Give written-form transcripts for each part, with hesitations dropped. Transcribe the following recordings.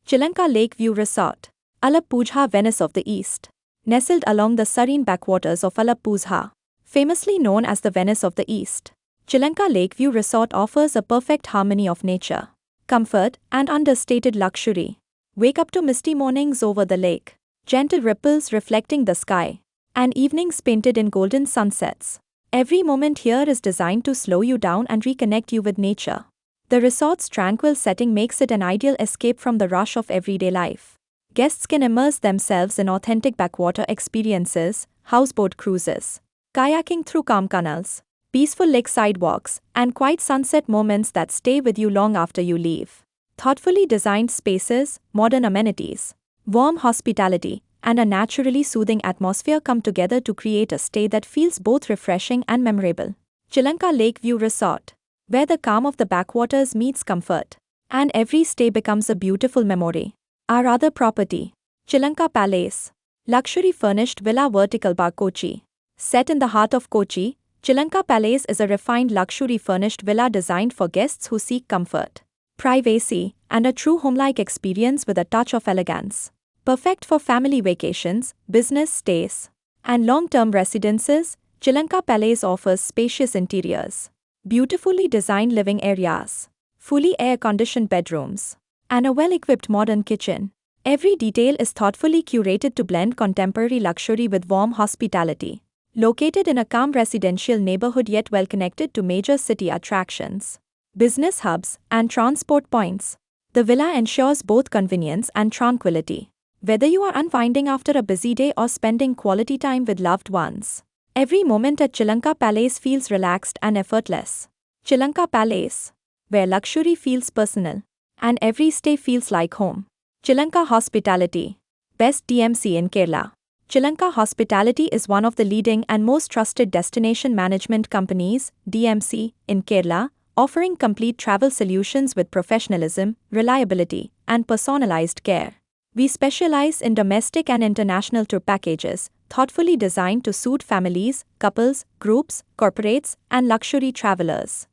Chilanka Lakeview Resort, Alappuzha, Venice of the East. Nestled along the serene backwaters of Alappuzha, famously known as the Venice of the East, Chilanka Lakeview Resort offers a perfect harmony of nature, comfort, and understated luxury. Wake up to misty mornings over the lake, gentle ripples reflecting the sky, and evenings painted in golden sunsets. Every moment here is designed to slow you down and reconnect you with nature. The resort's tranquil setting makes it an ideal escape from the rush of everyday life. Guests can immerse themselves in authentic backwater experiences, houseboat cruises, kayaking through calm canals, peaceful lakeside walks, and quiet sunset moments that stay with you long after you leave. Thoughtfully designed spaces, modern amenities, warm hospitality, and a naturally soothing atmosphere come together to create a stay that feels both refreshing and memorable. Chilanka Lakeview Resort, where the calm of the backwaters meets comfort, and every stay becomes a beautiful memory. Our other property, Chilanka Palace, luxury furnished villa vertical bar Kochi. Set in the heart of Kochi, Chilanka Palace is a refined luxury furnished villa designed for guests who seek comfort, privacy, and a true home-like experience with a touch of elegance. Perfect for family vacations, business stays, and long-term residences, Chilanka Palace offers spacious interiors, beautifully designed living areas, fully air-conditioned bedrooms, and a well-equipped modern kitchen. Every detail is thoughtfully curated to blend contemporary luxury with warm hospitality. Located in a calm residential neighborhood yet well connected to major city attractions, business hubs, and transport points, the villa ensures both convenience and tranquility. Whether you are unwinding after a busy day or spending quality time with loved ones, every moment at Chilanka Palace feels relaxed and effortless. Chilanka Palace, where luxury feels personal, and every stay feels like home. Chilanka Hospitality, best DMC in Kerala. Chilanka Hospitality is one of the leading and most trusted destination management companies, DMC, in Kerala, offering complete travel solutions with professionalism, reliability, and personalized care. We specialize in domestic and international tour packages, thoughtfully designed to suit families, couples, groups, corporates, and luxury travelers.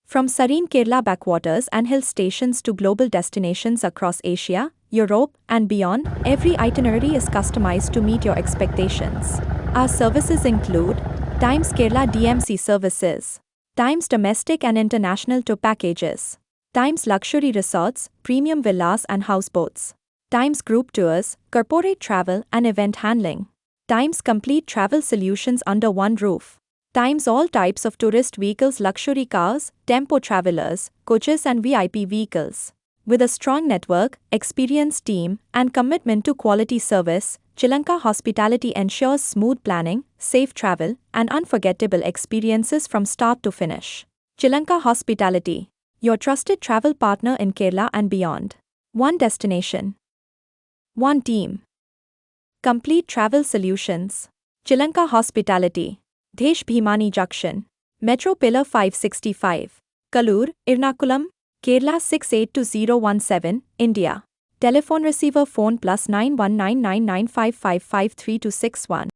From serene Kerala backwaters and hill stations to global destinations across Asia, Europe, and beyond, every itinerary is customized to meet your expectations. Our services include Times Kerala DMC services, Times domestic and international tour packages, Times luxury resorts, premium villas and houseboats, Times group tours, corporate travel and event handling, Times complete travel solutions under one roof, Times all types of tourist vehicles, luxury cars, tempo travelers, coaches and VIP vehicles. With a strong network, experienced team, and commitment to quality service, Chilanka Hospitality ensures smooth planning, safe travel, and unforgettable experiences from start to finish. Chilanka Hospitality, your trusted travel partner in Kerala and beyond. One destination, one team, complete travel solutions. Chilanka Hospitality, Desh Bhimani Junction, Metro Pillar 565, Kallur, Ernakulam, Kerala 682017, India. Telephone receiver phone +919995553261.